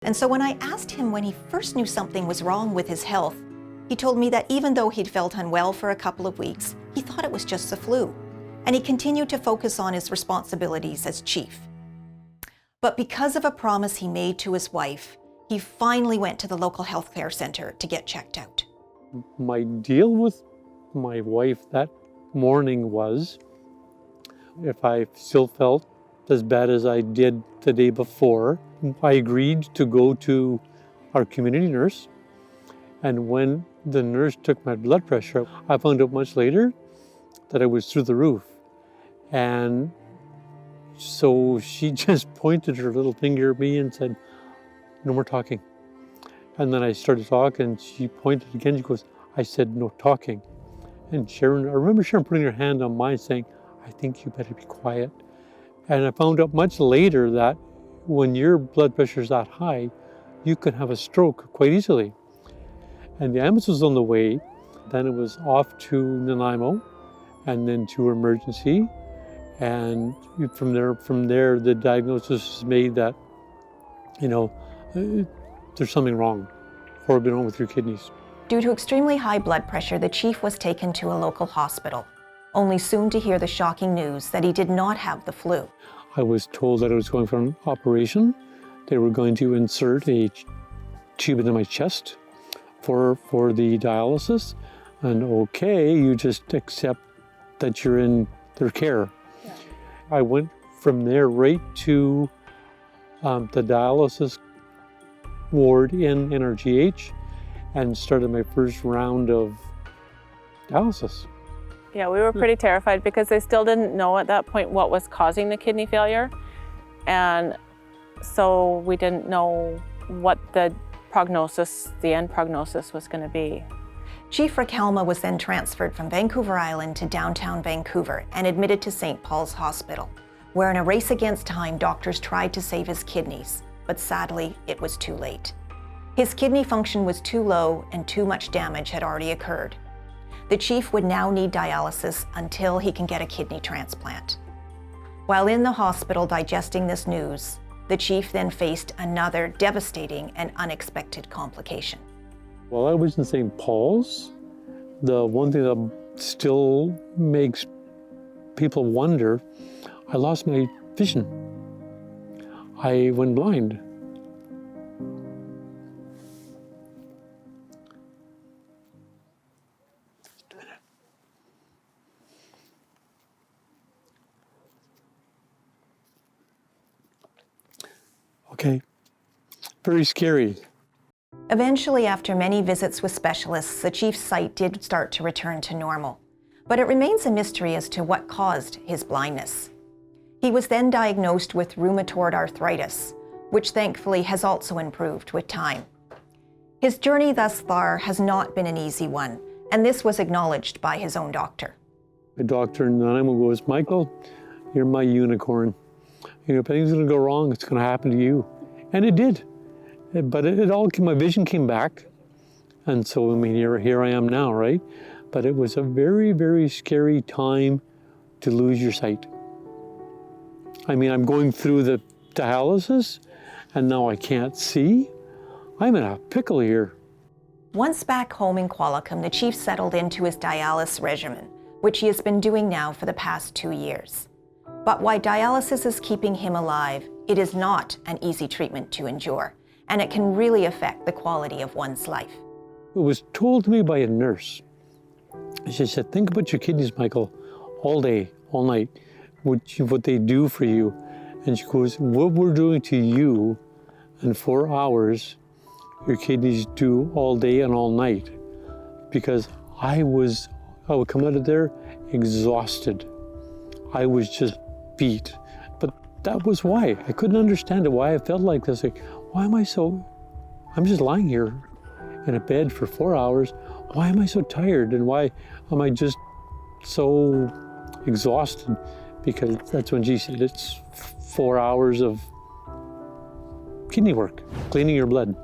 And so when I asked him when he first knew something was wrong with his health, he told me that even though he'd felt unwell for a couple of weeks, he thought it was just the flu. And he continued to focus on his responsibilities as chief. But because of a promise he made to his wife, he finally went to the local healthcare center to get checked out. My deal with my wife that morning was, if I still felt as bad as I did the day before, I agreed to go to our community nurse. And when the nurse took my blood pressure, I found out much later that it was through the roof. And so she just pointed her little finger at me and said, "No more talking." And then I started talking, and she pointed again. She goes, "I said no talking." And Sharon, I remember Sharon putting her hand on mine saying, "I think you better be quiet." And I found out much later that when your blood pressure is that high, you can have a stroke quite easily. And the ambulance was on the way. Then it was off to Nanaimo and then to emergency. And from there, the diagnosis was made that, there's something wrong, horribly wrong with your kidneys. Due to extremely high blood pressure, the chief was taken to a local hospital, only soon to hear the shocking news that he did not have the flu. I was told that I was going for an operation. They were going to insert a tube into my chest for the dialysis. And okay, you just accept that you're in their care. Yeah. I went from there right to the dialysis ward in NRGH and started my first round of dialysis. Yeah, we were pretty terrified because they still didn't know at that point what was causing the kidney failure. And so we didn't know what the end prognosis was going to be. Chief Recalma was then transferred from Vancouver Island to downtown Vancouver and admitted to St. Paul's Hospital, where in a race against time, doctors tried to save his kidneys, but sadly, it was too late. His kidney function was too low and too much damage had already occurred. The chief would now need dialysis until he can get a kidney transplant. While in the hospital digesting this news, the chief then faced another devastating and unexpected complication. While I was in St. Paul's, the one thing that still makes people wonder, I lost my vision. I went blind. Okay, very scary. Eventually, after many visits with specialists, the chief's sight did start to return to normal. But it remains a mystery as to what caused his blindness. He was then diagnosed with rheumatoid arthritis, which thankfully has also improved with time. His journey thus far has not been an easy one, and this was acknowledged by his own doctor. The doctor in Nanaimo goes, "Michael, you're my unicorn. If anything's going to go wrong, it's going to happen to you." And it did. But my vision came back. And so, here I am now, right? But it was a very, very scary time to lose your sight. I'm going through the dialysis, and now I can't see. I'm in a pickle here. Once back home in Qualicum, the chief settled into his dialysis regimen, which he has been doing now for the past 2 years. But while dialysis is keeping him alive, it is not an easy treatment to endure, and it can really affect the quality of one's life. It was told to me by a nurse. She said, "Think about your kidneys, Michael, all day, all night, what they do for you." And she goes, "What we're doing to you in 4 hours, your kidneys do all day and all night." Because I would come out of there exhausted. I was just beat. But that was why. I couldn't understand it, why I felt like this. Why am I I'm just lying here in a bed for 4 hours. Why am I so tired? And why am I just so exhausted? Because that's when she said it's 4 hours of kidney work, cleaning your blood.